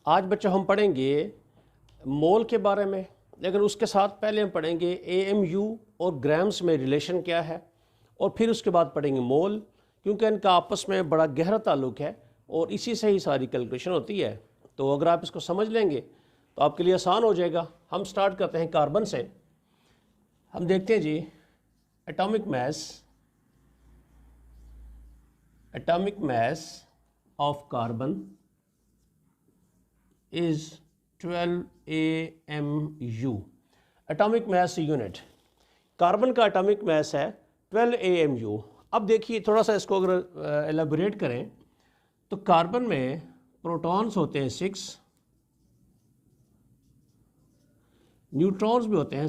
आज बच्चों हम पढ़ेंगे मोल के बारे में, लेकिन उसके साथ पहले हम पढ़ेंगे AMU और ग्राम्स में रिलेशन क्या है, और फिर उसके बाद पढ़ेंगे मोल, क्योंकि इनका आपस में बड़ा गहरा ताल्लुक़ है और इसी से ही सारी कैलकुलेशन होती है। तो अगर आप इसको समझ लेंगे तो आपके लिए आसान हो जाएगा। हम स्टार्ट करते हैं कार्बन से। हम देखते हैं जी, atomic mass of carbon is 12 AMU। Atomic mass unit carbon का एटॉमिक मास है 12 AMU। अब देखिए थोड़ा सा इसको अगर एलेबोरेट करें तो कार्बन में प्रोटॉन्स होते हैं 6, न्यूट्रॉन्स भी होते हैं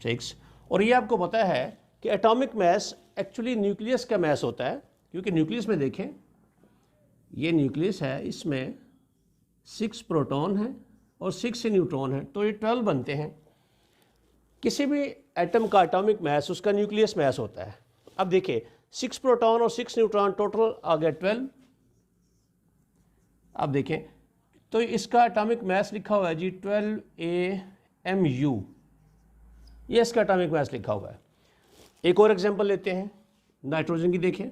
6। और ये आपको पता है कि एटॉमिक मास एक्चुअली न्यूक्लियस का मास होता है, क्योंकि न्यूक्लियस में देखें, ये न्यूक्लियस है, इसमें 6 प्रोटॉन हैं और 6 न्यूट्रॉन हैं, तो ये 12 बनते हैं। किसी भी एटम का एटॉमिक मास उसका न्यूक्लियस मास होता है। अब देखिए 6 प्रोटॉन और 6 न्यूट्रॉन, टोटल आ गया 12। अब देखें तो इसका एटॉमिक मास लिखा हुआ है जी 12 AMU, ये इसका एटॉमिक मास लिखा हुआ है। एक और एग्जांपल लेते हैं, नाइट्रोजन की। देखें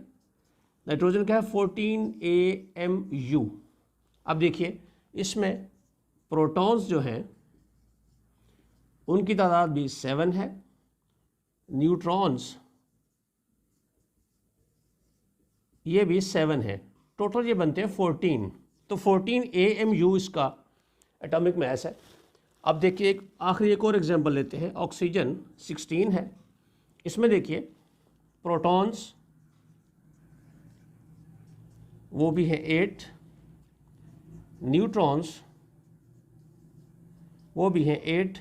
नाइट्रोजन का है 14 AMU। अब देखिए इसमें प्रोटॉन्स जो हैं उनकी तादाद भी 7 है, न्यूट्रॉन्स ये भी 7 है, टोटल ये बनते हैं 14। तो 14 AMU इसका एटॉमिक मास है। अब देखिए एक और एग्जांपल लेते हैं, ऑक्सीजन 16 है, इसमें देखिए प्रोटॉन्स वो भी है 8, न्यूट्रॉन्स वो भी हैं 8,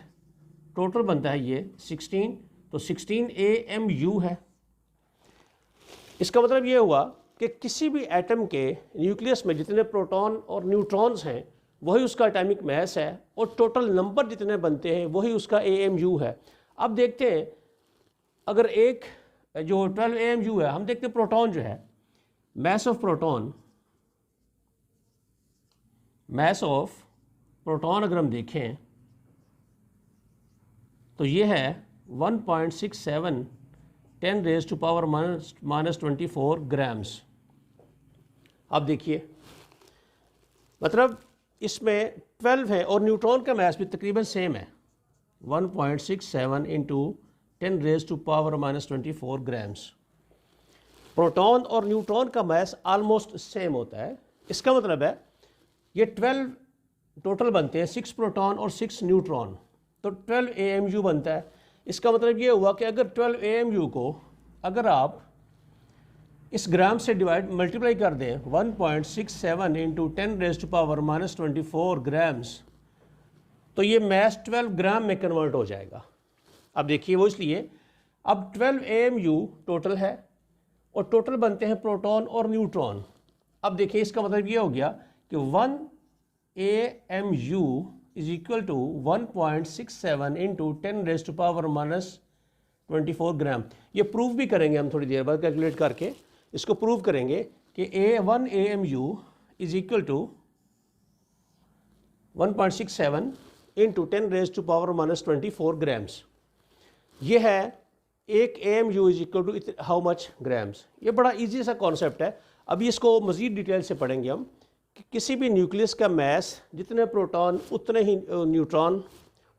टोटल बनता है ये 16। तो 16 AMU है। इसका मतलब ये हुआ कि किसी भी एटम के न्यूक्लियस में जितने प्रोटॉन और न्यूट्रॉन्स हैं वही उसका एटॉमिक मास है, और टोटल नंबर जितने बनते हैं वही उसका AMU है। अब देखते हैं, अगर एक जो 12 AMU है, हम देखते हैं प्रोटॉन जो है, मास ऑफ प्रोटॉन अगर हम देखें तो ये है 1.67 10⁻⁻24 ग्राम्स। अब देखिए मतलब इसमें 12 है, और न्यूट्रॉन का मास भी तकरीबन सेम है, 1.67 × 10⁻⁻24 ग्राम्स। प्रोटॉन और न्यूट्रॉन का मास आलमोस्ट सेम होता है। इसका मतलब है ये 12 टोटल बनते हैं, 6 प्रोटॉन और 6 न्यूट्रॉन, तो 12 AMU बनता है। इसका मतलब ये हुआ कि अगर 12 AMU को अगर आप इस ग्राम से मल्टीप्लाई कर दें 1.67 × 10⁻⁻24 ग्राम्स, तो ये मास 12 ग्राम में कन्वर्ट हो जाएगा। अब देखिए वो इसलिए अब 12 AMU टोटल है, और टोटल बनते हैं प्रोटॉन और न्यूट्रॉन। अब देखिए इसका मतलब ये हो गया कि 1 AMU इज इक्वल टू 1.67 × 10⁻⁻24 ग्राम। ये प्रूव भी करेंगे हम थोड़ी देर बाद, कैलकुलेट करके इसको प्रूव करेंगे कि 1 AMU is equal to 1.67 × 10⁻⁻24 grams. ये है एक AMU is equal to how much grams. ये बड़ा इजी सा कॉन्सेप्ट है। अभी इसको मज़ीद डिटेल से पढ़ेंगे हम कि किसी भी न्यूक्लियस का मास जितने प्रोटॉन उतने ही न्यूट्रॉन,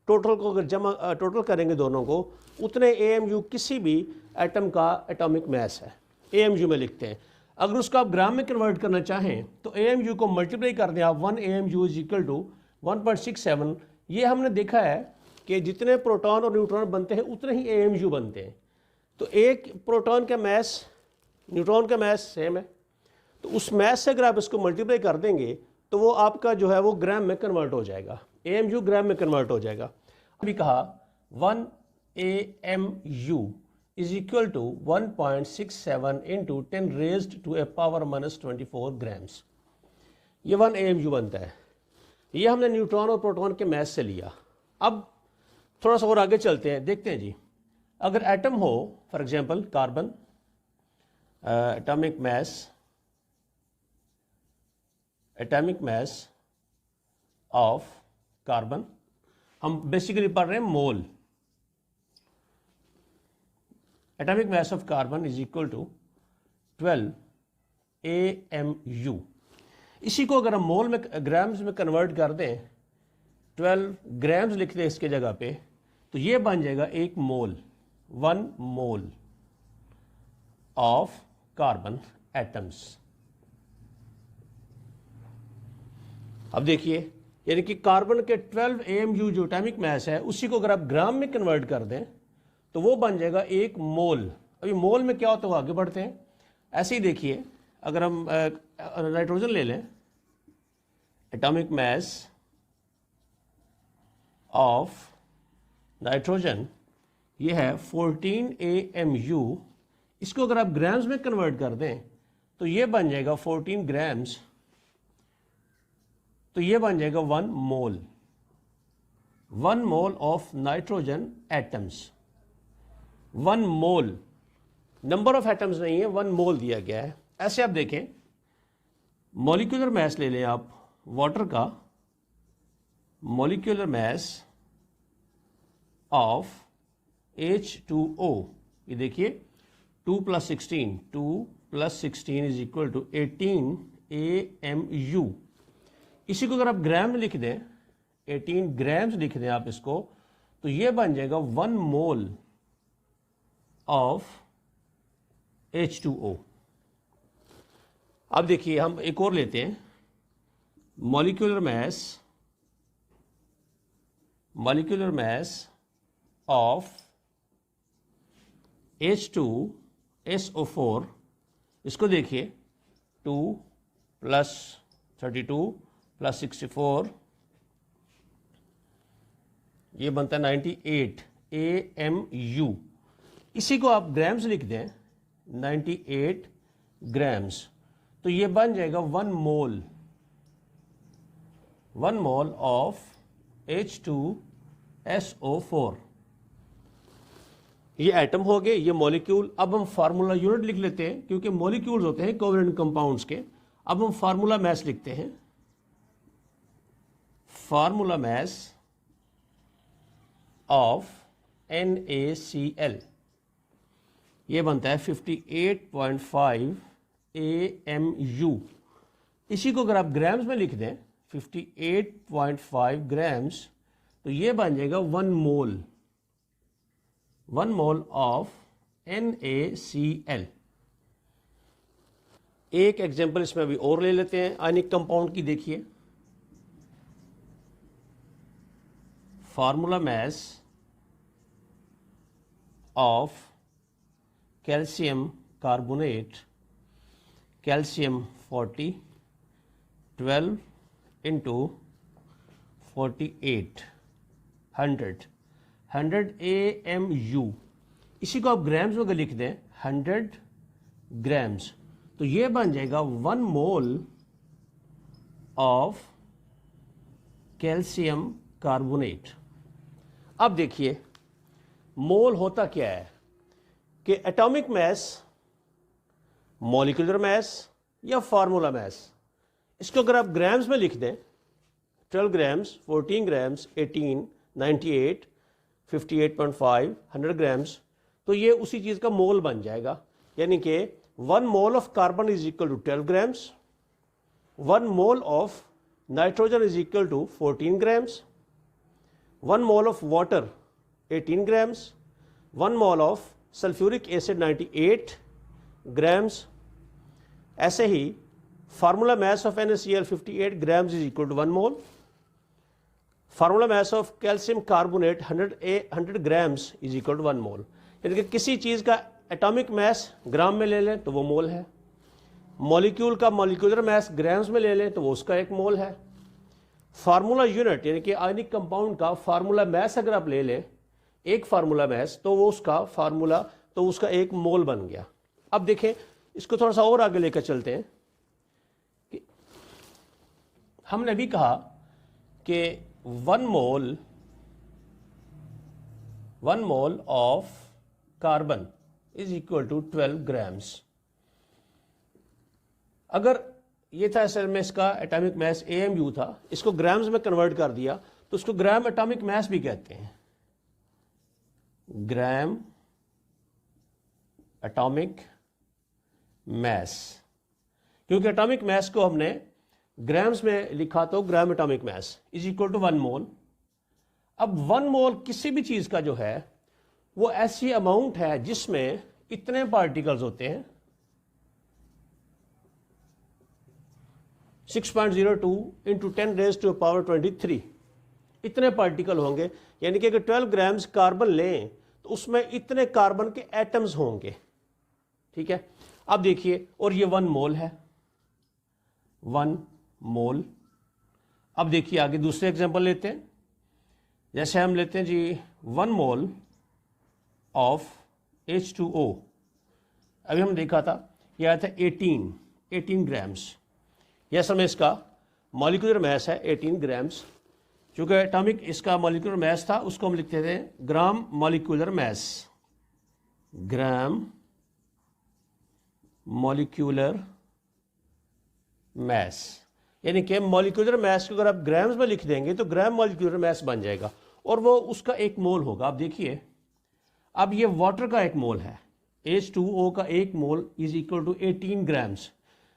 टोटल को अगर टोटल करेंगे दोनों को, उतने AMU किसी भी एटम का एटॉमिक मास है, AMU में लिखते हैं। अगर उसको आप ग्राम में कन्वर्ट करना चाहें तो AMU को मल्टीप्लाई कर दें आप, 1 AMU इज इक्वल टू 1.67। ये हमने देखा है कि जितने प्रोटॉन और न्यूट्रॉन बनते हैं उतने ही AMU बनते हैं। तो एक प्रोटॉन का मास न्यूट्रॉन का मास सेम है, तो उस मास से अगर आप इसको मल्टीप्लाई कर देंगे तो वो आपका जो है वो ग्राम में कन्वर्ट हो जाएगा, AMU ग्राम में कन्वर्ट हो जाएगा। अभी कहा 1 AMU is equal to 1.67 × 10⁻⁻24 grams. ये 1 AMU बनता है। ये हमने न्यूट्रॉन और प्रोटॉन के मास से लिया। अब थोड़ा सा और आगे चलते हैं, देखते हैं जी, अगर एटम हो for example carbon, atomic mass atomic mass of carbon, हम बेसिकली पढ़ रहे हैं mole. Atomic mass of carbon is equal to 12 AMU। इसी को अगर हम मोल में ग्राम्स में कन्वर्ट कर दें, 12 ग्राम्स लिख दें इसके जगह पे, तो ये बन जाएगा 1 मोल, 1 मोल ऑफ कार्बन एटम्स। अब देखिए, यानी कि कार्बन के 12 AMU जो एटॉमिक मास है, उसी को अगर आप ग्राम में कन्वर्ट कर दें तो वो बन जाएगा 1 मोल। अभी मोल में क्या होता है, आगे बढ़ते हैं। ऐसे ही देखिए, अगर हम नाइट्रोजन ले लें, एटॉमिक मास ऑफ नाइट्रोजन ये है 14 AMU। इसको अगर आप ग्राम्स में कन्वर्ट कर दें तो ये बन जाएगा 14 ग्राम्स, तो ये बन जाएगा 1 मोल, 1 mole of nitrogen atoms. 1 mole, number of atoms नहीं है, 1 मोल दिया गया है। ऐसे आप देखें, मॉलिक्यूलर मास ले लें आप वाटर का, मॉलिक्यूलर मास ऑफ H2O, ये देखिए 2 + 16, 2 + 16 इज इक्वल टू 18 AMU। इसी को अगर आप ग्राम में लिख दें, 18 ग्राम्स लिख दें आप इसको, तो ये बन जाएगा 1 मोल ऑफ H2O। अब देखिए, हम एक और लेते हैं, मॉलिक्यूलर मास ऑफ H2SO4। इसको देखिए, 2 + 32 + 64, ये बनता है 98 AMU। इसी को आप ग्राम्स लिख दें, 98 ग्राम्स, तो ये बन जाएगा 1 मोल, 1 मोल ऑफ H2SO4। ये एटम हो गए, ये मॉलिक्यूल। अब हम फार्मूला यूनिट लिख लेते हैं, क्योंकि मॉलिक्यूल्स होते हैं कोवेलेंट कंपाउंड्स के। अब हम फार्मूला मास लिखते हैं, फार्मूला मास ऑफ NaCl, ये बनता है 58.5 AMU। इसी को अगर आप ग्राम्स में लिख दें, 58.5 ग्राम्स, तो ये बन जाएगा 1 मोल, 1 मोल ऑफ NaCl। एक एग्जांपल इसमें अभी और ले लेते हैं आयनिक कंपाउंड की। देखिए, formula mass of calcium carbonate, calcium 40, 12 × 48, 100 AMU। इसी को आप ग्राम्स में अगर लिख दें, 100 ग्राम्स, तो ये बन जाएगा 1 मोल ऑफ कैल्शियम कार्बोनेट। अब देखिए, मोल होता क्या है कि एटॉमिक मास, मॉलिक्यूलर मास या फार्मूला मास, इसको अगर आप ग्राम्स में लिख दें, 12 ग्राम्स, 14 ग्राम्स, 18, 98, 58.5, 100 ग्राम्स, तो ये उसी चीज़ का मोल बन जाएगा। यानी कि 1 mole of carbon is equal to 12 grams, 1 mole of nitrogen is equal to 14 grams, 1 mole of water 18 grams, 1 mole of sulphuric acid 98 grams. ऐसे ही formula mass of NaCl 58 grams is equal to 1 mole. Formula mass of calcium carbonate 100 grams is equal to 1 mole. यानी कि किसी चीज़ का atomic मास ग्राम में ले लें तो वो मोल है, मॉलिक्यूल का मॉलिक्यूलर मास ग्राम्स में ले लें तो वो उसका 1 मोल है। फार्मूला यूनिट यानी कि आयनिक कंपाउंड का फार्मूला मास अगर आप ले लें, एक फार्मूला मास, तो वो उसका फार्मूला, तो उसका 1 मोल बन गया। अब देखें, इसको थोड़ा सा और आगे लेकर चलते हैं कि हमने भी कहा कि 1 mole of carbon is equal to 12 grams. अगर ये था असल में इसका एटॉमिक मास AMU था, इसको ग्राम्स में कन्वर्ट कर दिया तो उसको ग्राम एटॉमिक मास भी कहते हैं, ग्राम एटॉमिक मास, क्योंकि एटॉमिक मास को हमने ग्राम्स में लिखा तो gram atomic mass is equal to 1 mole. अब 1 मोल किसी भी चीज का जो है वो ऐसी अमाउंट है जिसमें इतने पार्टिकल्स होते हैं, 6.02 इंटू 10⁻23 इतने पार्टिकल होंगे। यानी कि अगर 12 ग्राम्स कार्बन लें तो उसमें इतने कार्बन के एटम्स होंगे। ठीक है, अब देखिए, और ये 1 मोल है, 1 मोल। अब देखिए आगे दूसरे एग्जांपल लेते हैं, जैसे हम लेते हैं जी 1 मोल ऑफ H2O। अभी हम देखा था, यह आया था 18 ग्राम्स। यह समय इसका मॉलिक्यूलर मास है 18 ग्राम्स। चूँकि एटॉमिक इसका मॉलिक्यूलर मास था उसको हम लिखते थे gram molecular mass, gram molecular mass. यानी कि मॉलिक्यूलर मास को अगर आप ग्राम्स में लिख देंगे तो ग्राम मॉलिक्यूलर मास बन जाएगा और वो उसका 1 मोल होगा। आप देखिए, अब ये वाटर का 1 मोल है, H2O का 1 mole is equal to 18 grams.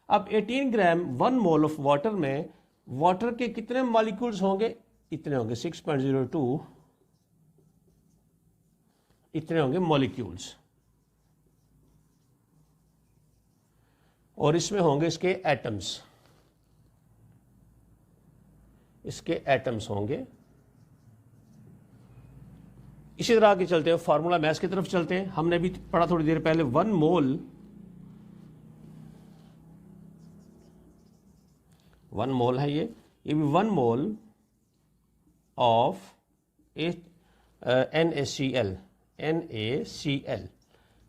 अब 18 ग्राम 1 मोल ऑफ वाटर में वाटर के कितने मॉलिक्यूल्स होंगे? इतने होंगे 6.02, इतने होंगे मॉलिक्यूल्स, और इसमें होंगे इसके एटम्स, इसके एटम्स होंगे। इसी तरह आगे चलते हैं, फार्मूला मास की तरफ चलते हैं। हमने भी पढ़ा थोड़ी देर पहले 1 मोल, 1 मोल है ये भी 1 मोल ऑफ NaCl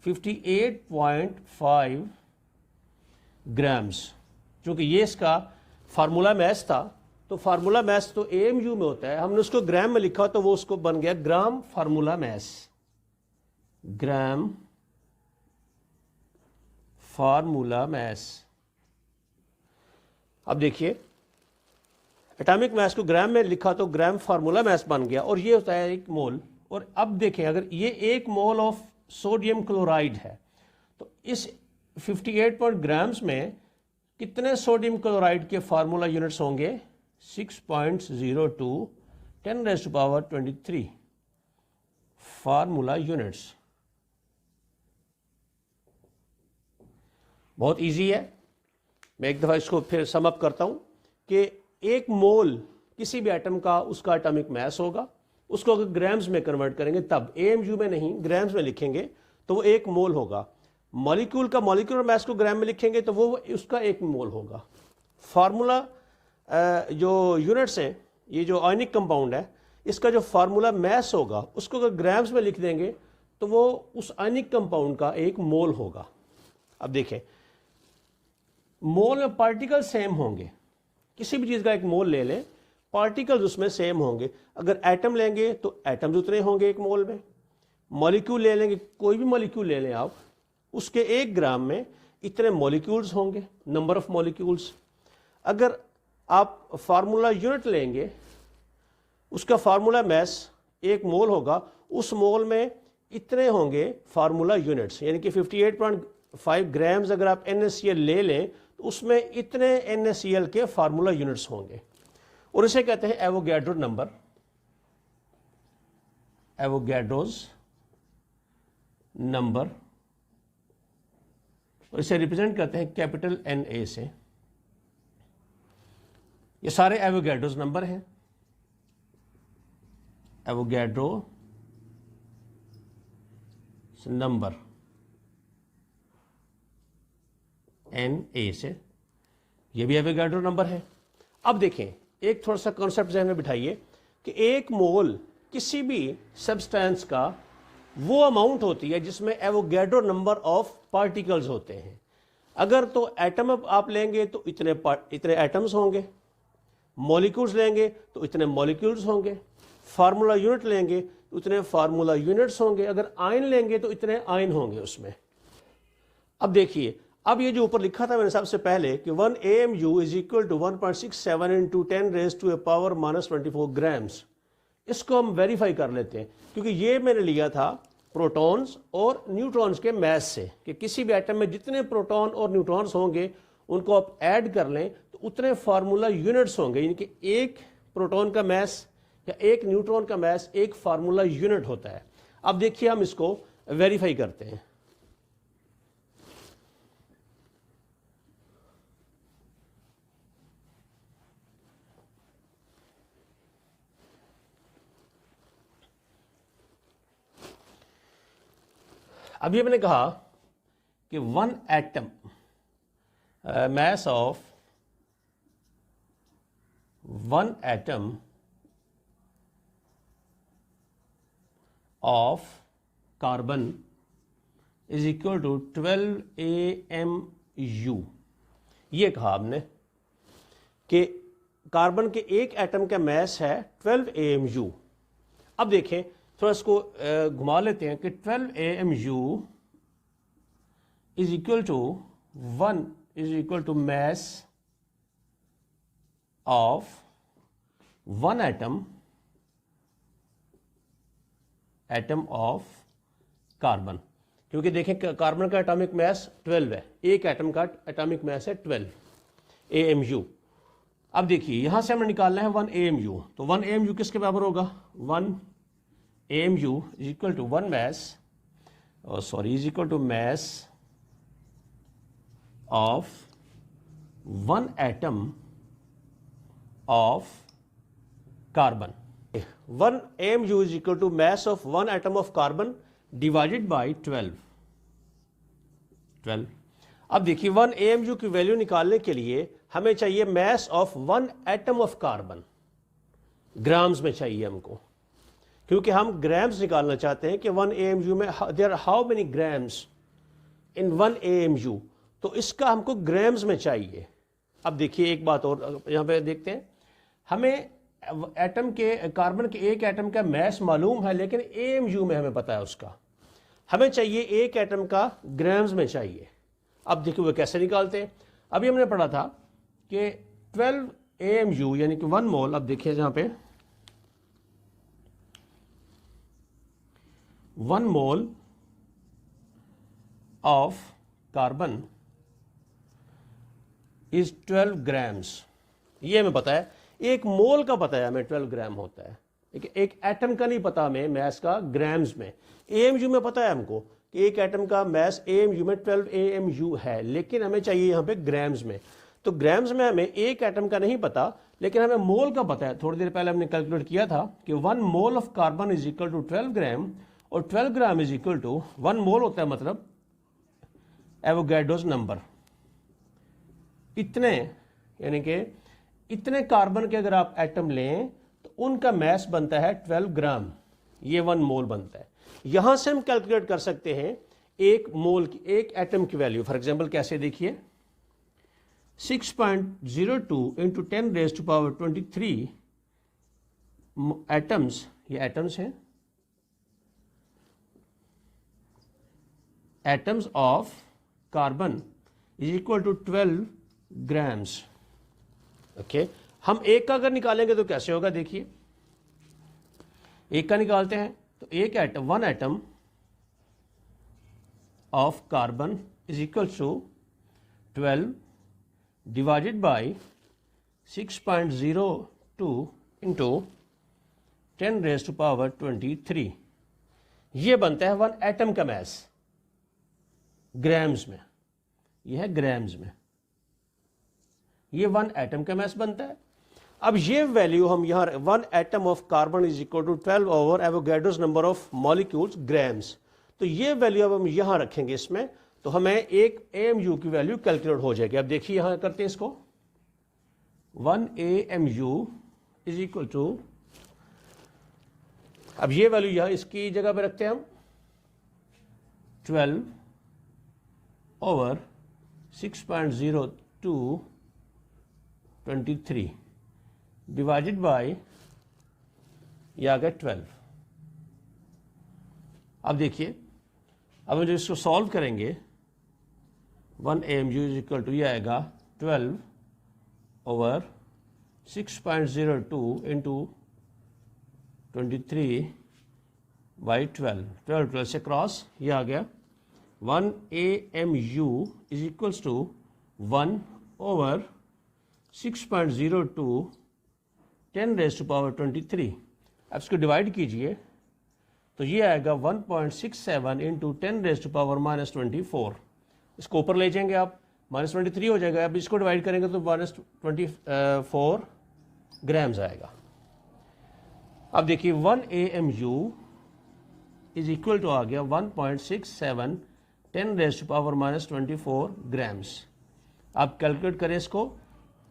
58.5 ग्राम्स। चूँकि ये इसका फार्मूला मास था तो फार्मूला मास तो AMU में होता है, हमने उसको ग्राम में लिखा तो वो उसको बन गया ग्राम फार्मूला मास, ग्राम फार्मूला मास। अब देखिए, एटॉमिक मास को ग्राम में लिखा तो ग्राम फार्मूला मास बन गया और ये होता है 1 मोल। और अब देखें, अगर ये 1 मोल ऑफ सोडियम क्लोराइड है तो इस 58 ग्राम्स में कितने सोडियम क्लोराइड के फार्मूला यूनिट्स होंगे? 6.02 10⁻23 फार्मूला यूनिट्स। बहुत इजी है, मैं एक दफ़ा इसको फिर सम अप करता हूँ कि 1 मोल किसी भी एटम का उसका एटॉमिक मास होगा, उसको अगर ग्राम्स में कन्वर्ट करेंगे तब, AMU में नहीं ग्राम्स में लिखेंगे तो वो 1 मोल होगा। मॉलिक्यूल का मॉलिक्यूलर मास को ग्राम में लिखेंगे तो वो उसका 1 मोल होगा। फार्मूला जो यूनिट्स हैं, ये जो आयनिक कंपाउंड है इसका जो फार्मूला मास होगा उसको अगर ग्राम्स में लिख देंगे तो वो उस आयनिक कंपाउंड का 1 मोल होगा। अब देखें, मोल में पार्टिकल सेम होंगे, किसी भी चीज़ का 1 मोल ले लें, पार्टिकल्स उसमें सेम होंगे। अगर एटम लेंगे तो एटम्स उतने होंगे 1 मोल में। मॉलिक्यूल ले लेंगे, कोई भी मॉलिक्यूल ले लें आप, उसके 1 ग्राम में इतने मॉलिक्यूल्स होंगे, नंबर ऑफ मॉलिक्यूल्स। अगर आप फार्मूला यूनिट लेंगे, उसका फार्मूला मास 1 मोल होगा, उस मोल में इतने होंगे फार्मूला यूनिट्स। यानी कि 58.5 ग्राम्स अगर आप NaCl ले लें तो उसमें इतने NaCl के फार्मूला यूनिट्स होंगे और इसे कहते हैं एवोगैड्रो नंबर, एवोगैड्रोज नंबर, और इसे रिप्रेजेंट करते हैं कैपिटल Na से। ये सारे एवोगैड्रोज नंबर हैं, एवोगैड्रो नंबर Na से, ये भी एवोगैड्रो नंबर है। अब देखें, एक थोड़ा सा कॉन्सेप्ट ज़हन में बिठाइए कि 1 मोल किसी भी सब्सटेंस का वो अमाउंट होती है जिसमें एवोगैड्रो नंबर ऑफ पार्टिकल्स होते हैं। अगर तो एटम आप लेंगे तो इतने एटम्स होंगे, मॉलिक्यूल्स लेंगे तो इतने मॉलिक्यूल्स होंगे, फार्मूला यूनिट लेंगे तो इतने फार्मूला यूनिट्स होंगे, अगर आयन लेंगे तो इतने आयन होंगे उसमें। अब देखिए, अब ये जो ऊपर लिखा था मैंने सबसे पहले कि 1 AMU is equal to 1.67 into 10 raise to a power -24 grams, इसको हम वेरीफाई कर लेते हैं क्योंकि ये मैंने लिया था प्रोटॉन्स और न्यूट्रॉन्स के मैथ से कि किसी भी एटम में जितने प्रोटॉन और न्यूट्रॉन्स होंगे उनको आप ऐड कर लें तो उतने फार्मूला यूनिट्स होंगे, यानी कि एक प्रोटॉन का मैस या एक न्यूट्रॉन का मैस एक फार्मूला यूनिट होता है। अब देखिए हम इसको वेरीफाई करते हैं। अभी मैंने कहा कि 1 atom mass of 1 atom of carbon is equal to 12 AMU। ये कहा हमने कि कार्बन के एक एटम का मैस है 12 AMU। अब देखें थोड़ा इसको घुमा लेते हैं कि 12 AMU is equal to 1 is equal to mass of 1 atom of carbon, क्योंकि देखें कार्बन का एटॉमिक मास 12 है, एक एटम का एटॉमिक मास है 12 AMU। अब देखिए यहां से हमें निकालना है 1 AMU, तो 1 AMU किसके बराबर होगा? 1 AMU is equal to 1 mass is equal to mass of 1 atom of carbon। 1 AMU is equal to mass of 1 atom of carbon divided by 12। अब देखिए 1 AMU की वैल्यू निकालने के लिए हमें चाहिए mass of 1 atom of carbon, grams में चाहिए हमको, क्योंकि हम ग्राम्स निकालना चाहते हैं कि 1 AMU में there how many grams in 1 AMU, तो इसका हमको ग्राम्स में चाहिए। अब देखिए एक बात और यहाँ पे देखते हैं, हमें एटम के कार्बन के एक एटम का मैस मालूम है लेकिन AMU में हमें पता है उसका, हमें चाहिए एक एटम का ग्राम्स में चाहिए। अब देखिए वो कैसे निकालते हैं। अभी हमने पढ़ा था कि 12 AMU यानी कि 1 मोल, अब देखिए जहाँ पे 1 mole of carbon is 12 grams, ये हमें पता है। एक मोल का पता है हमें 12 ग्राम होता है, एक एटम का नहीं पता हमें मैस का ग्राम्स में। AMU में पता है हमको कि एक एटम का मैस AMU में 12 AMU है, लेकिन हमें चाहिए यहाँ पे ग्राम्स में। तो ग्राम्स में हमें एक एटम का नहीं पता लेकिन हमें मोल का पता है। थोड़ी देर पहले हमने कैलकुलेट किया था कि 1 mole of carbon is equal to 12 gram, और 12 gram is equal to 1 mole होता है मतलब एवोगैड्रोस नंबर। इतने यानी कि इतने कार्बन के अगर आप एटम लें तो उनका मैस बनता है 12 ग्राम, ये 1 मोल बनता है। यहां से हम कैलकुलेट कर सकते हैं एक मोल की, एक एटम की वैल्यू। फॉर एग्जांपल कैसे देखिए, 6.02 into 10 raise to power 23 atoms, ये एटम्स हैं, atoms of carbon is equal to 12 grams. Okay, हम एक का अगर निकालेंगे तो कैसे होगा, देखिए एक का निकालते हैं तो एक atom, 1 atom of carbon is equal to 12 divided by 6.02 into 10 raise to power 23, ये बनता है 1 एटम का मैस ग्राम्स में। यह है ग्राम्स में, ये 1 एटम का मैस बनता है। अब ये वैल्यू हम यहाँ 1 atom of carbon is equal to 12 over Avogadro's number of molecules grams, तो ये वैल्यू अब हम यहाँ रखेंगे इसमें, तो हमें एक AMU की वैल्यू कैलकुलेट हो जाएगी। अब देखिए यहाँ करते हैं इसको, 1 AMU इज इक्वल टू, अब ये वैल्यू यहाँ इसकी जगह पे रखते हैं हम 12 ओवर 6.02 23 डिवाइडेड बाय, ये आ गया 12। अब देखिए, अब हम जो इसको सॉल्व करेंगे 1 AMU इज इक्वल टू ये आएगा 12 ओवर 6.02 इंटू 23 बाई 12 से क्रॉस ये आ गया 1 AMU is equals to 1 over 6.02 10 raise to power 23। अब इसको डिवाइड कीजिए तो ये आएगा 1.67 इंटू 10 रेज़ टू पावर -24। इसको ऊपर ले जाएंगे आप -23 हो जाएगा। अब इसको डिवाइड करेंगे तो -24 ग्राम्स आएगा। अब देखिए 1 AMU इज इक्वल टू आ गया 1.67 10 रेज़ टू पावर -24 ग्राम्स। आप कैलकुलेट करें इसको,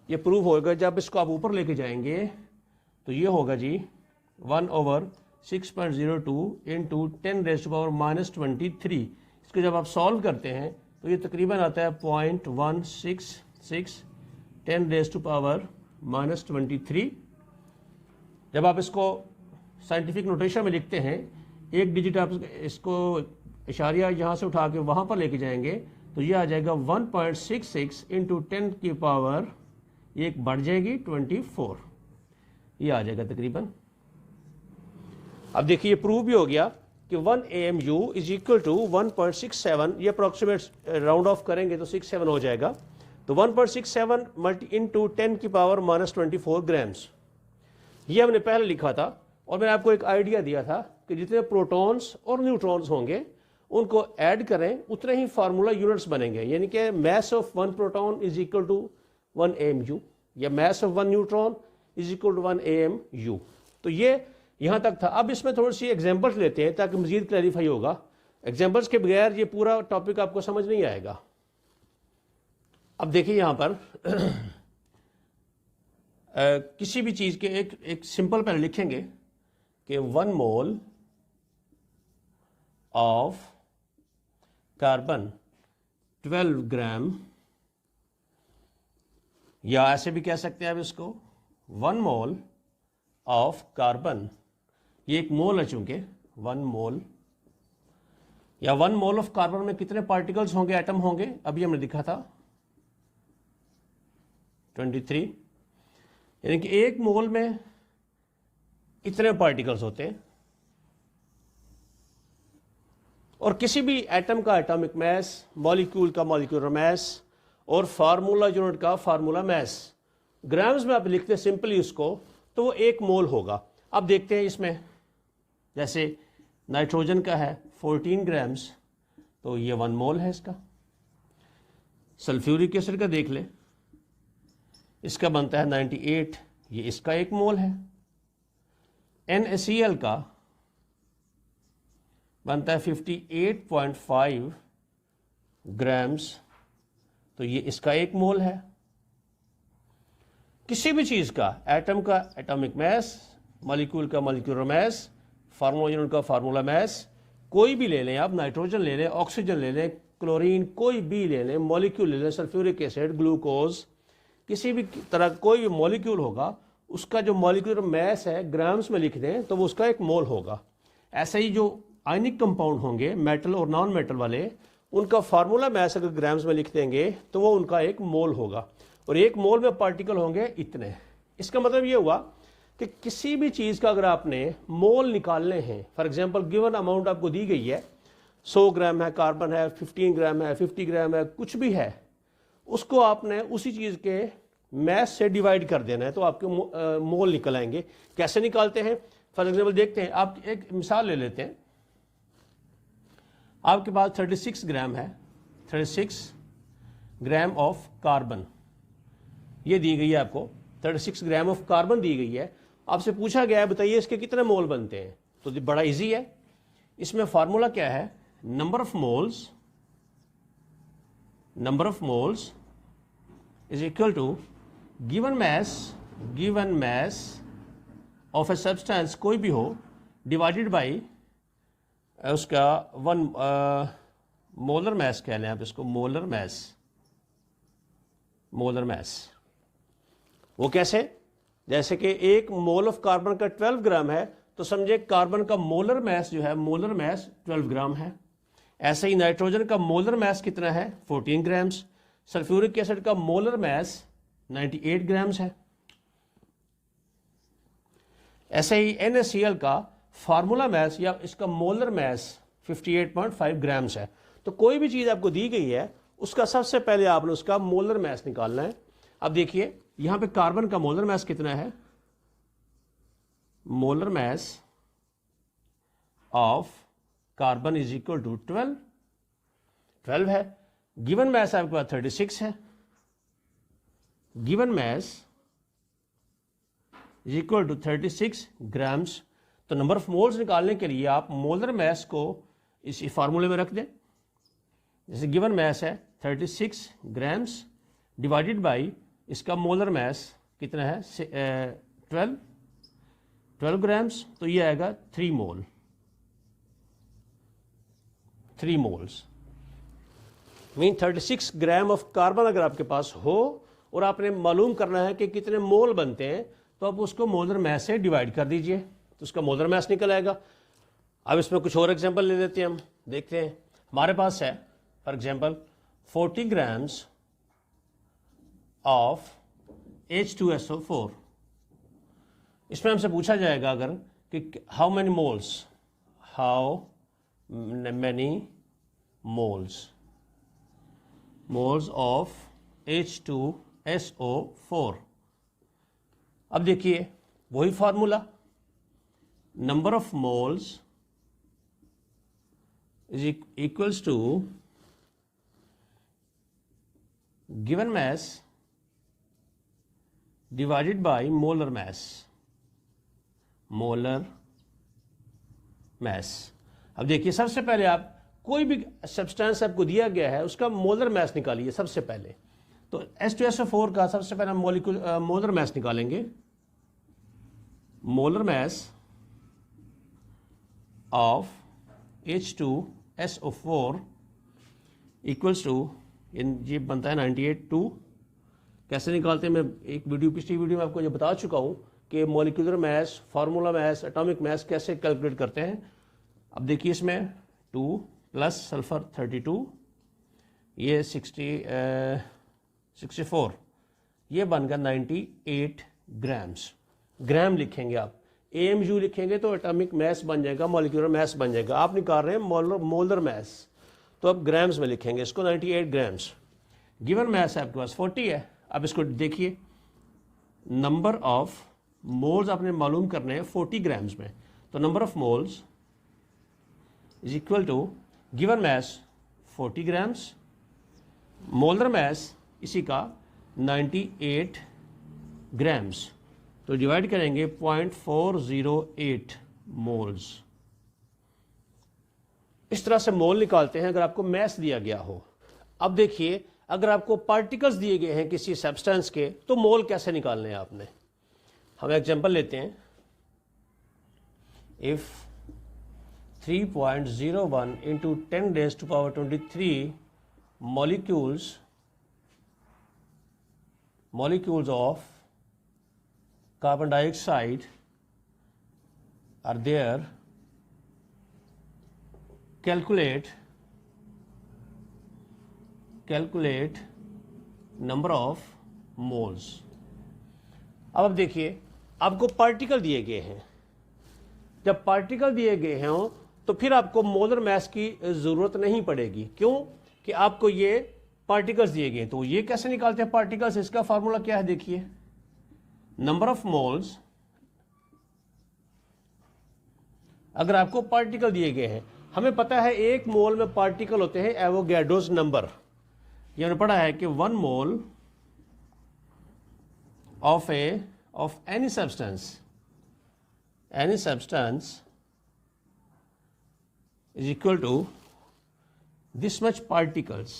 ये प्रूव होगा। जब इसको आप ऊपर लेके जाएंगे तो ये होगा जी 1 over 6.02 into 10 raise to power -23। इसको जब आप सॉल्व करते हैं तो ये तकरीबन आता है 0.166 10 रेज़ टू पावर -23। जब आप इसको साइंटिफिक नोटेशन में लिखते हैं, एक डिजिट आप इसको इशारिया यहाँ से उठा के वहाँ पर लेके जाएंगे तो ये आ जाएगा 1.66 इंटू 10 की पावर एक बढ़ जाएगी 24, ये आ जाएगा तकरीबन। अब देखिए ये प्रूव भी हो गया कि 1 AMU इज इक्वल टू 1.67, ये अप्रॉक्सीमेट राउंड ऑफ करेंगे तो 67 हो जाएगा। तो 1.67 मल्टी इंटू 10 की पावर -24 ग्राम्स, ये हमने पहले लिखा था। और मैंने आपको एक आइडिया दिया था कि जितने प्रोटॉन्स और न्यूट्रॉन्स होंगे उनको ऐड करें उतने ही फार्मूला यूनिट्स बनेंगे, यानी कि mass of 1 proton is equal to 1 AMU या mass of 1 neutron is equal to 1 AMU। तो ये यहाँ तक था। अब इसमें थोड़ी सी एग्जांपल्स लेते हैं ताकि मजीद क्लैरिफाई होगा। एग्जांपल्स के बगैर ये पूरा टॉपिक आपको समझ नहीं आएगा। अब देखिए यहाँ पर किसी भी चीज़ के एक सिंपल पहले लिखेंगे कि 1 मोल ऑफ कार्बन 12 ग्राम, या ऐसे भी कह सकते हैं आप इसको 1 मोल ऑफ कार्बन, ये एक मोल है चूंकि 1 मोल, या 1 मोल ऑफ कार्बन में कितने पार्टिकल्स होंगे, एटम होंगे, अभी हमने दिखा था 23, यानी कि एक मोल में इतने पार्टिकल्स होते हैं। और किसी भी एटम का एटॉमिक मास, मॉलिक्यूल का मॉलिक्यूलर मास और फार्मूला यूनिट का फार्मूला मास ग्राम्स में आप लिखते हैं सिंपली उसको, तो वो 1 मोल होगा। अब देखते हैं इसमें, जैसे नाइट्रोजन का है 14 ग्राम्स, तो ये 1 मोल है इसका। सल्फ्यूरिक एसिड का देख लें, इसका बनता है 98, ये इसका 1 मोल है। NaCl का बनता है 58.5 ग्राम्स, तो ये इसका 1 मोल है। किसी भी चीज़ का, एटम का एटॉमिक मास, मॉलिक्यूल का मॉलिक्यूलर मास, फार्मूला यूनिट का फार्मूला मास, कोई भी ले लें आप, नाइट्रोजन ले लें, ऑक्सीजन ले लें, क्लोरीन, कोई भी ले लें, मॉलिक्यूल ले लें, सल्फ्यूरिक एसिड, ग्लूकोज, किसी भी तरह कोई भी मॉलिक्यूल होगा, उसका जो मॉलिक्यूलर मास है ग्राम्स में लिख दें तो वो उसका 1 मोल होगा। ऐसे ही जो आयनिक कंपाउंड होंगे, मेटल और नॉन मेटल वाले, उनका फार्मूला मास अगर ग्राम्स में लिख देंगे तो वो उनका 1 मोल होगा। और 1 मोल में पार्टिकल होंगे इतने। इसका मतलब ये हुआ कि किसी भी चीज़ का अगर आपने मोल निकालने हैं, फॉर एग्जांपल गिवन अमाउंट आपको दी गई है, 100 ग्राम है कार्बन है, 15 ग्राम है, 50 ग्राम है, कुछ भी है, उसको आपने उसी चीज़ के मैथ से डिवाइड कर देना है तो आपके मोल निकल आएंगे। कैसे निकालते हैं, फॉर एग्जांपल देखते हैं। आप एक मिसाल ले लेते हैं, आपके पास 36 ग्राम है, 36 ग्राम ऑफ कार्बन ये दी गई है आपको, 36 ग्राम ऑफ कार्बन दी गई है। आपसे पूछा गया है बताइए इसके कितने मोल बनते हैं, तो बड़ा इजी है। इसमें फार्मूला क्या है, number of moles is equal to given mass of a substance, कोई भी हो, डिवाइडेड बाई उसका 1 मोलर मास कह लें आप इसको, मोलर मास। वो कैसे, जैसे कि 1 मोल ऑफ कार्बन का 12 ग्राम है तो समझे कार्बन का मोलर मास जो है, मोलर मास 12 ग्राम है। ऐसे ही नाइट्रोजन का मोलर मास कितना है 14 ग्राम्स, सल्फ्यूरिक एसिड का मोलर मास 98 ग्राम्स है। ऐसे ही NaCl का फार्मूला मास या इसका मोलर मास 58.5 ग्राम्स है। तो कोई भी चीज़ आपको दी गई है उसका सबसे पहले आपने उसका मोलर मास निकालना है। अब देखिए यहाँ पे कार्बन का मोलर मास कितना है, molar mass of carbon is equal to 12 है। गिवन मास आपके पास 36 है, given mass is equal to 36 grams. तो नंबर ऑफ मोल्स निकालने के लिए आप मोलर मास को इसी फार्मूले में रख दें। जैसे गिवन मास है 36 ग्राम्स डिवाइडेड बाई इसका मोलर मास कितना है 12 ग्राम्स, तो ये आएगा 3 मोल, 3 moles mean 36 gram of carbon अगर आपके पास हो और आपने मालूम करना है कि कितने मोल बनते हैं, तो आप उसको मोलर मास से डिवाइड कर दीजिए तो उसका मोलर मास निकल आएगा। अब इसमें कुछ और एग्जांपल ले लेते हैं, हम देखते हैं। हमारे पास है for example 40 grams of H2SO4। इसमें हमसे पूछा जाएगा अगर कि how many moles of H2SO4। अब देखिए वही formula, number of moles is equals to given mass divided by molar mass. अब देखिए सबसे पहले आप कोई भी सब्सटेंस आपको दिया गया है उसका मोलर मास निकालिए सबसे पहले। तो H2SO4 का सबसे पहले मॉलिक्यूल मोलर मास निकालेंगे। Molar mass of H2SO4 equals to, ये बनता है 98.2। कैसे निकालते हैं मैं एक पिछली वीडियो में आपको ये बता चुका हूँ कि molecular mass, formula mass, atomic मास कैसे कैलकुलेट करते हैं। अब देखिए इसमें 2 प्लस सल्फर 32, ये 64, ये बन गया 98 ग्राम्स। ग्राम लिखेंगे आप, AMU लिखेंगे तो एटॉमिक मास बन जाएगा, मॉलिक्यूलर मास बन जाएगा। आप निकाल रहे हैं मोलर मास, तो अब ग्राम्स में लिखेंगे इसको 98 ग्राम्स। गिवन मास आपके पास 40 है। अब इसको देखिए, नंबर ऑफ मोल्स आपने मालूम करने हैं 40 ग्राम्स में, तो number of moles is equal to given mass 40 grams, molar mass इसी का 98 ग्राम्स, तो डिवाइड करेंगे 0.408 मोल्स। इस तरह से मोल निकालते हैं अगर आपको मास दिया गया हो। अब देखिए अगर आपको पार्टिकल्स दिए गए हैं किसी सब्सटेंस के, तो मोल कैसे निकालने हैं आपने। हम एग्जांपल लेते हैं, if 3.01 into 10 raised to power 23 molecules of carbon dioxide are there, calculate number of moles। अब देखिए आपको पार्टिकल दिए गए हैं, जब पार्टिकल दिए गए हैं तो फिर आपको मोलर मास की ज़रूरत नहीं पड़ेगी। क्यों कि आपको ये पार्टिकल्स दिए गए। तो ये कैसे निकालते हैं पार्टिकल्स, इसका फार्मूला क्या है देखिए, नंबर ऑफ मोल्स। अगर आपको पार्टिकल दिए गए हैं, हमें पता है 1 मोल में पार्टिकल होते हैं एवोगैड्रोस नंबर। ये हमने पढ़ा है कि 1 mole of any substance is equal to this much particles।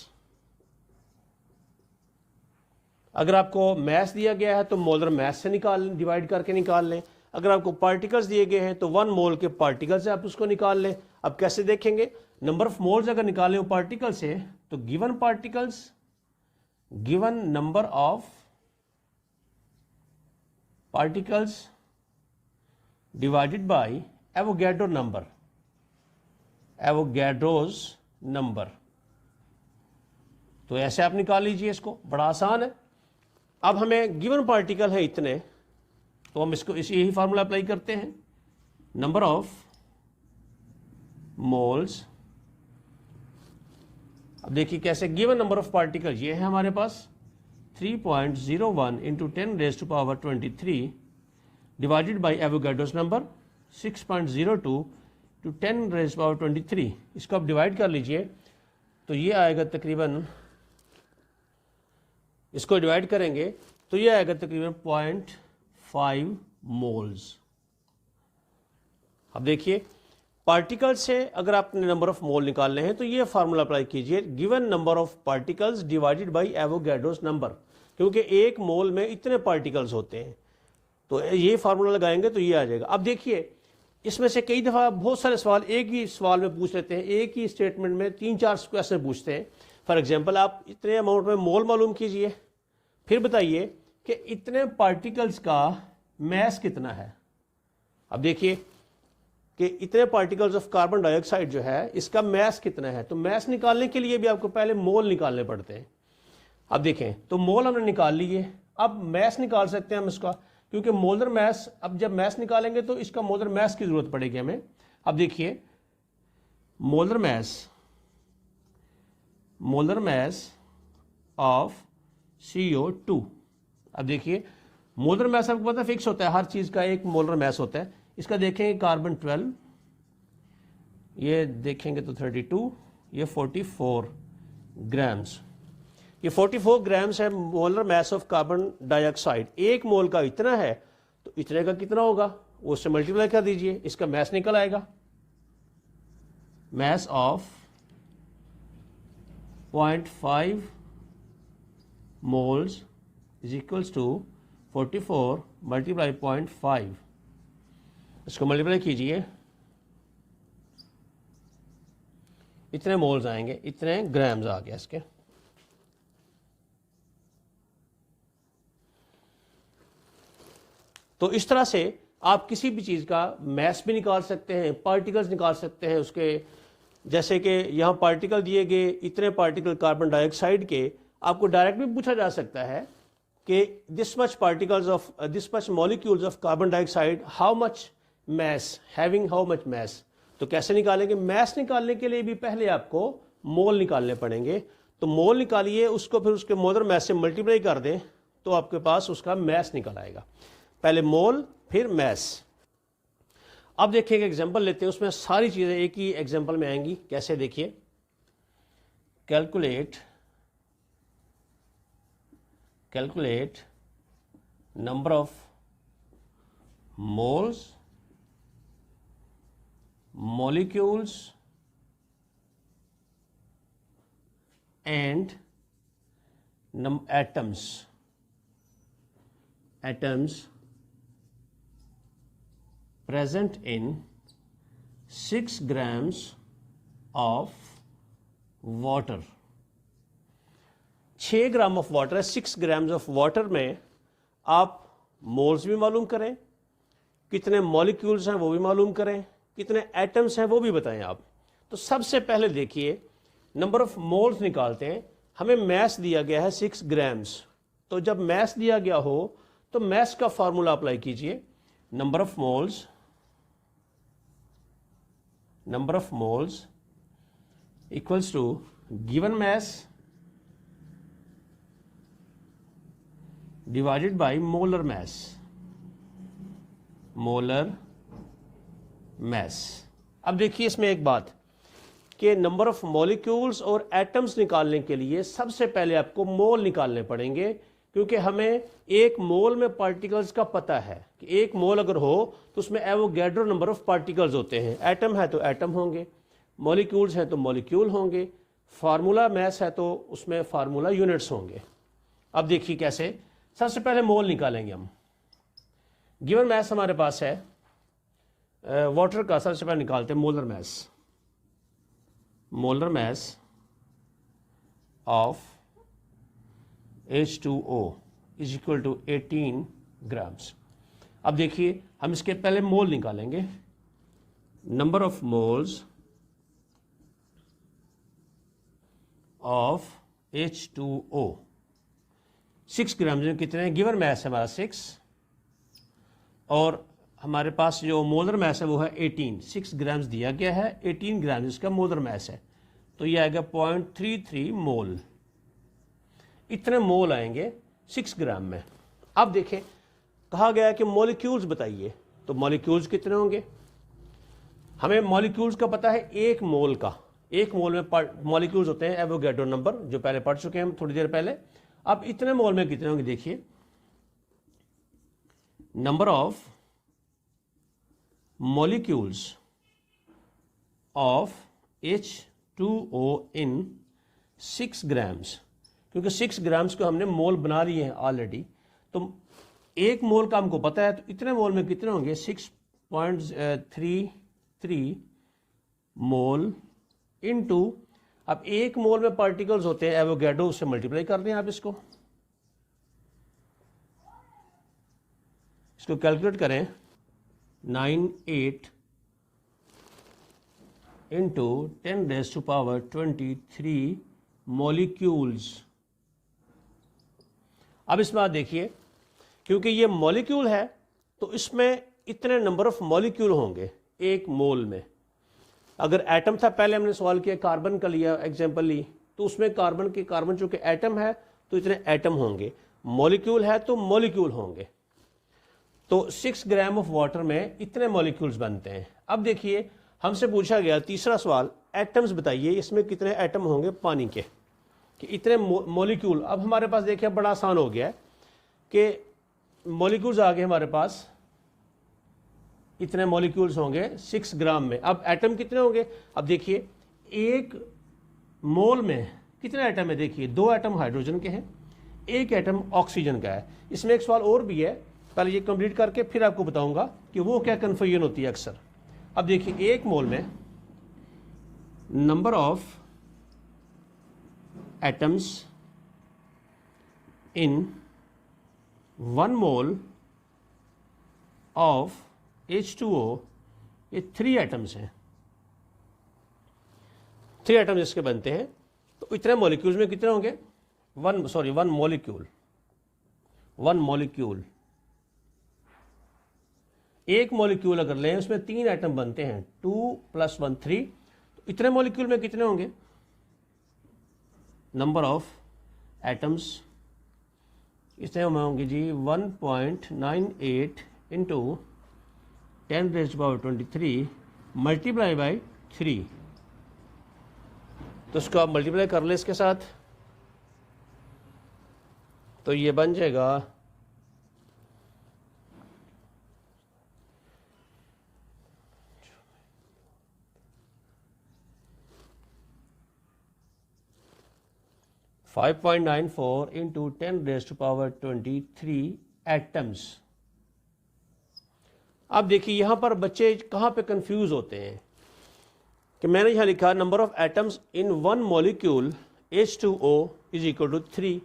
अगर आपको मास दिया गया है तो मोलर मास से डिवाइड करके निकाल लें। अगर आपको पार्टिकल्स दिए गए हैं तो 1 मोल के पार्टिकल से आप उसको निकाल लें। अब कैसे देखेंगे, नंबर ऑफ मोल्स अगर निकालें वो पार्टिकल से, तो given number of particles divided by Avogadro number, Avogadro's number. तो ऐसे आप निकाल लीजिए, इसको बड़ा आसान है। अब हमें गिवन पार्टिकल है इतने, तो हम इसको यही फार्मूला अप्लाई करते हैं, नंबर ऑफ मोल्स। अब देखिए कैसे, गिवन नंबर ऑफ पार्टिकल ये है हमारे पास 3.01 into 10⁻23 divided by Avogadro's number 6.02 to 10⁻23। इसको आप डिवाइड कर लीजिए तो ये आएगा तकरीबन, इसको डिवाइड करेंगे तो ये आएगा तकरीबन 0.5 मोल्स। अब देखिए पार्टिकल से अगर आपने नंबर ऑफ मोल निकालने हैं तो ये फार्मूला अप्लाई कीजिए, given number of particles divided by Avogadro's number, क्योंकि एक मोल में इतने पार्टिकल्स होते हैं। तो ये फार्मूला लगाएंगे तो ये आ जाएगा। अब देखिए इसमें से कई दफ़ा बहुत सारे सवाल एक ही सवाल में पूछ लेते हैं, एक ही स्टेटमेंट में 3-4 क्वेश्चन पूछते हैं। फॉर एग्जांपल आप इतने अमाउंट में मोल मालूम कीजिए, फिर बताइए कि इतने पार्टिकल्स का मैस कितना है। अब देखिए कि इतने पार्टिकल्स ऑफ कार्बन डाइऑक्साइड जो है इसका मैस कितना है। तो मैस निकालने के लिए भी आपको पहले मोल निकालने पड़ते हैं। अब देखें तो मोल हमने निकाल लिए, अब मैस निकाल सकते हैं हम इसका, क्योंकि मोलर मैस, अब जब मैस निकालेंगे तो इसका मोलर मैस की जरूरत पड़ेगी हमें। अब देखिए मोलर मैस ऑफ CO2। अब देखिए मोलर मैस आपको पता फिक्स होता है, हर चीज का एक मोलर मैस होता है। इसका देखेंगे कार्बन 12, ये देखेंगे तो 32, ये 44 ग्राम्स। ये 44 ग्राम्स है molar mass of carbon dioxide. एक मोल का इतना है तो इतने का कितना होगा, वो उससे मल्टीप्लाई कर दीजिए, इसका मैस निकल आएगा। Mass of 0.5 moles is equals to 44 multiply 0.5, इसको मल्टीप्लाई कीजिए, इतने मोल्स आएंगे, इतने ग्राम्स आ गया इसके। तो इस तरह से आप किसी भी चीज़ का मैस भी निकाल सकते हैं, पार्टिकल्स निकाल सकते हैं उसके। जैसे कि यहाँ पार्टिकल दिए गए, इतने पार्टिकल कार्बन डाइऑक्साइड के, आपको डायरेक्ट भी पूछा जा सकता है कि this much particles of this much molecules of carbon dioxide, how much mass, having how much mass. तो कैसे निकालेंगे, मैस निकालने के लिए भी पहले आपको मोल निकालने पड़ेंगे। तो मोल निकालिए, उसको फिर उसके मोलर मैस से मल्टीप्लाई कर दें तो आपके पास उसका मैस निकल आएगा। पहले मोल फिर मैस। अब देखिए एक एग्जांपल लेते हैं, उसमें सारी चीज़ें एक ही एग्जांपल में आएंगी। कैसे, देखिए calculate number of moles, molecules and atoms present in 6 grams of water। 6 gram of water है, 6 ग्राम्स ऑफ वाटर में आप मोल्स भी मालूम करें, कितने मॉलिक्यूल्स हैं वो भी मालूम करें, कितने एटम्स हैं वो भी बताएं आप। तो सबसे पहले देखिए नंबर ऑफ मोल्स निकालते हैं। हमें मैस दिया गया है 6 ग्राम्स, तो जब मैस दिया गया हो तो मैस का फार्मूला अप्लाई कीजिए, number of moles equals to given mass divided by molar mass. अब देखिए इसमें एक बात कि नंबर ऑफ मॉलिक्यूल्स और एटम्स निकालने के लिए सबसे पहले आपको मोल निकालने पड़ेंगे, क्योंकि हमें एक मोल में पार्टिकल्स का पता है कि एक मोल अगर हो तो उसमें एवोगाड्रो नंबर ऑफ पार्टिकल्स होते हैं। एटम है तो एटम होंगे, मॉलिक्यूल्स हैं तो मॉलिक्यूल होंगे, फार्मूला मैस है तो उसमें फार्मूला यूनिट्स होंगे। अब देखिए कैसे, सबसे पहले मोल निकालेंगे हम। गिवन मैस हमारे पास है वाटर का, सबसे पहले निकालते हैं molar mass of H2O is equal to 18 grams. अब देखिए हम इसके पहले मोल निकालेंगे, number of moles of H2O। 6 gram में कितने हैं? गिवन मैस है हमारा 6 और हमारे पास जो मोलर मैस है वो है 18। 6 ग्राम्स दिया गया है, 18 ग्राम इसका मोलर मैस है, तो ये आएगा 0.33 मोल। इतने मोल आएंगे 6 ग्राम में। अब देखें कहा गया है कि मॉलिक्यूल्स बताइए, तो मॉलिक्यूल्स कितने होंगे? हमें मॉलिक्यूल्स का पता है एक मोल का। एक मोल में मॉलिक्यूल्स होते हैं एवोगैड्रो नंबर, जो पहले पढ़ चुके हैं हम थोड़ी देर पहले। अब इतने मोल में कितने होंगे? देखिए, number of molecules of H2O in 6 grams, क्योंकि 6 ग्राम्स को हमने मोल बना लिए हैं ऑलरेडी, तो एक मोल का हमको पता है, तो इतने मोल में कितने होंगे? 6.33 मोल इनटू, अब एक मोल में पार्टिकल्स होते हैं एवोगैड्रो, उससे मल्टीप्लाई कर दें आप इसको कैलकुलेट करें। 98 इंटू 10⁻23 मॉलिक्यूल्स। अब इसमें आप देखिए, क्योंकि ये मॉलिक्यूल है तो इसमें इतने नंबर ऑफ मॉलिक्यूल होंगे एक मोल में। अगर एटम था, पहले हमने सवाल किया कार्बन का लिया एग्जांपल ली, तो उसमें कार्बन चूंकि एटम है तो इतने एटम होंगे, मॉलिक्यूल है तो मॉलिक्यूल होंगे। तो 6 ग्राम ऑफ वाटर में इतने मॉलिक्यूल्स बनते हैं। अब देखिए हमसे पूछा गया तीसरा सवाल, एटम्स बताइए इसमें कितने एटम होंगे पानी के, कि इतने मॉलिक्यूल। अब हमारे पास देखिए बड़ा आसान हो गया है कि मॉलिक्यूल्स आ गए हमारे पास, इतने मॉलिक्यूल्स होंगे 6 ग्राम में। अब एटम कितने होंगे? अब देखिए एक मोल में कितने एटम है? देखिए 2 एटम हाइड्रोजन के हैं, 1 एटम ऑक्सीजन का है। इसमें एक सवाल और भी है, पहले ये कंप्लीट करके फिर आपको बताऊंगा कि वो क्या कन्फ्यूजन होती है अक्सर। अब देखिए एक मोल में number of atoms in 1 mole of H2O, ये 3 एटम्स हैं, 3 एटम्स इसके बनते हैं। तो इतने मॉलिक्यूल्स में कितने होंगे? 1 मॉलिक्यूल। एक मॉलिक्यूल अगर लें उसमें 3 एटम बनते हैं, 2 + 1 3। तो इतने मॉलिक्यूल में कितने होंगे? नंबर ऑफ एटम्स इसमें होंगे जी 1.98 इंटू 10⁻23 मल्टीप्लाई बाई 3। तो इसको आप मल्टीप्लाई कर ले इसके साथ, तो ये बन जाएगा 5.94 इंटू 10⁻23 एटम्स। अब देखिए यहाँ पर बच्चे कहाँ पे कंफ्यूज होते हैं कि मैंने यहाँ लिखा number of atoms in 1 molecule H2O = 3।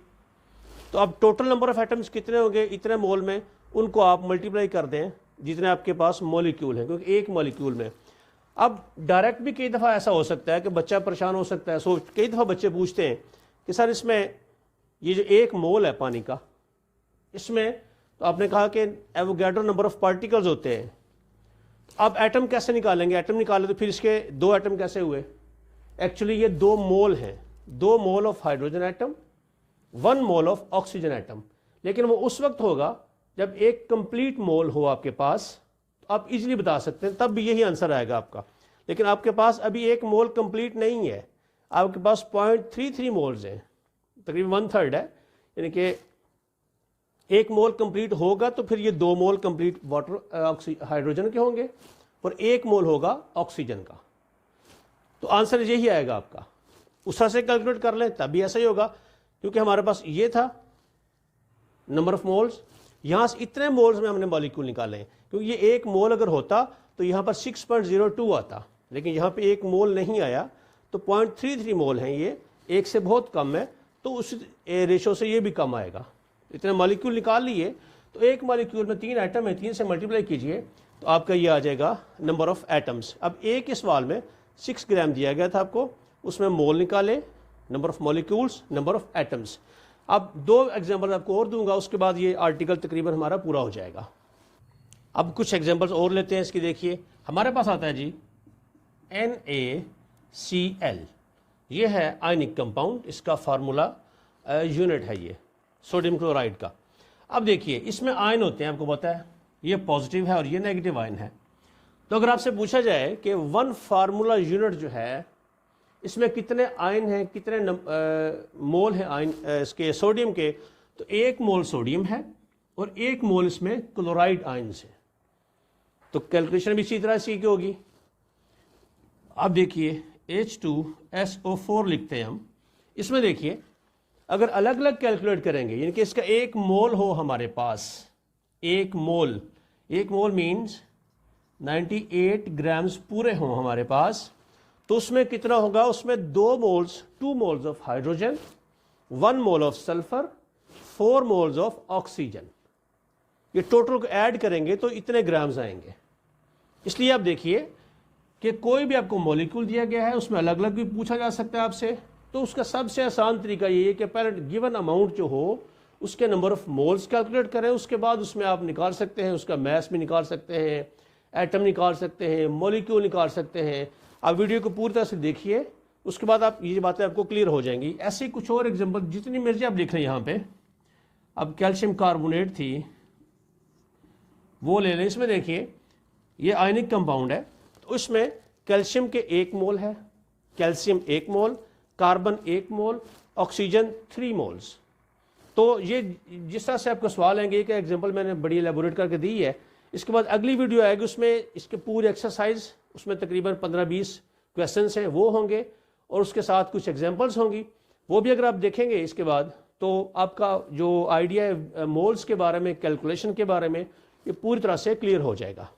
तो अब टोटल नंबर ऑफ एटम्स कितने होंगे इतने मोल में, उनको आप मल्टीप्लाई कर दें जितने आपके पास मॉलिक्यूल हैं, क्योंकि एक मॉलिक्यूल में। अब डायरेक्ट भी कई दफ़ा ऐसा हो सकता है कि बच्चा परेशान हो सकता है। सो कई दफ़ा बच्चे पूछते हैं कि सर इसमें ये जो 1 मोल है पानी का, इसमें तो आपने कहा कि एवोगैड्रो नंबर ऑफ पार्टिकल्स होते हैं। अब एटम कैसे निकालेंगे? एटम निकाले तो फिर इसके 2 एटम कैसे हुए? एक्चुअली ये 2 मोल हैं, 2 mole of hydrogen atom, 1 mole of oxygen atom. लेकिन वो उस वक्त होगा जब एक कंप्लीट मोल हो आपके पास, तो आप इजीली बता सकते हैं, तब भी यही आंसर आएगा आपका। लेकिन आपके पास अभी 1 मोल कंप्लीट नहीं है, आपके पास 0.33 मोल्स हैं, तकरीबन 1/3 है। यानी कि 1 मोल कंप्लीट होगा तो फिर ये 2 मोल कंप्लीट वाटर हाइड्रोजन के होंगे और 1 मोल होगा ऑक्सीजन का। तो आंसर यही आएगा आपका। उस तरह से कैलकुलेट कर लें तभी ऐसा ही होगा, क्योंकि हमारे पास ये था नंबर ऑफ मोल्स, यहाँ से इतने मोल्स में हमने मॉलिक्यूल निकाले हैं। क्योंकि ये 1 मोल अगर होता तो यहाँ पर 6.02 आता, लेकिन यहाँ पे 1 मोल नहीं आया, तो 0.33 मोल हैं, ये 1 से बहुत कम है, तो उस रेशो से ये भी कम आएगा। इतने मॉलिक्यूल निकाल लिए, तो एक मॉलिक्यूल में 3 एटम है, 3 से मल्टीप्लाई कीजिए तो आपका ये आ जाएगा नंबर ऑफ एटम्स। अब एक ही सवाल में 6 ग्राम दिया गया था आपको, उसमें मोल निकाले number of molecules, number of atoms. अब 2 एग्जाम्पल आपको और दूंगा, उसके बाद ये आर्टिकल तकरीबन हमारा पूरा हो जाएगा। अब कुछ एग्जाम्पल्स और लेते हैं इसकी। देखिए हमारे पास आता है जी NaCl, ये है आयनिक कंपाउंड, इसका फार्मूला यूनिट है ये सोडियम क्लोराइड का। अब देखिए इसमें आयन होते हैं, आपको पता है ये पॉजिटिव है और ये नेगेटिव आयन है। तो अगर आपसे पूछा जाए कि 1 फार्मूला यूनिट जो है इसमें कितने आयन हैं, कितने मोल हैं आयन इसके सोडियम के, तो 1 मोल सोडियम है और 1 मोल इसमें क्लोराइड आयन से। तो कैलकुलेशन भी इसी तरह से की होगी। अब देखिए H2SO4 लिखते हैं हम। इसमें देखिए अगर अलग अलग कैलकुलेट करेंगे, यानी कि इसका 1 मोल हो हमारे पास, 1 मोल मीन्स 98 ग्राम्स पूरे हों हमारे पास, तो उसमें कितना होगा, उसमें 2 moles of hydrogen, 1 mole of sulphur, 4 moles of oxygen. ये टोटल को ऐड करेंगे तो इतने ग्राम्स आएंगे। इसलिए आप देखिए कि कोई भी आपको मॉलिक्यूल दिया गया है, उसमें अलग अलग भी पूछा जा सकता है आपसे, तो उसका सबसे आसान तरीका ये है कि पहले गिवन अमाउंट जो हो उसके नंबर ऑफ मोल्स कैलकुलेट करें, उसके बाद उसमें आप निकाल सकते हैं उसका मैस भी निकाल सकते हैं, एटम निकाल सकते हैं, मॉलिक्यूल निकाल सकते हैं। आप वीडियो को पूरी तरह से देखिए, उसके बाद आप ये बातें आपको क्लियर हो जाएंगी। ऐसे कुछ और एग्जांपल जितनी मर्जी आप लिख रहे हैं यहाँ पे। अब कैल्शियम कार्बोनेट थी, वो ले लें। इसमें देखिए ये आयनिक कंपाउंड है, तो इसमें कैल्शियम के 1 मोल है, कैल्शियम 1 मोल, कार्बन 1 मोल, ऑक्सीजन 3 मोल्स। तो ये जिस तरह से आपका सवाल आएंगे, एक एग्जांपल मैंने बड़ी एलेबोरेट करके दी है। इसके बाद अगली वीडियो आएगी, उसमें इसके पूरे एक्सरसाइज, उसमें तकरीबन 15-20 क्वेश्चंस हैं वो होंगे और उसके साथ कुछ एग्जांपल्स होंगी, वो भी अगर आप देखेंगे इसके बाद, तो आपका जो आइडिया है मोल्स के बारे में, कैलकुलेशन के बारे में, ये पूरी तरह से क्लियर हो जाएगा।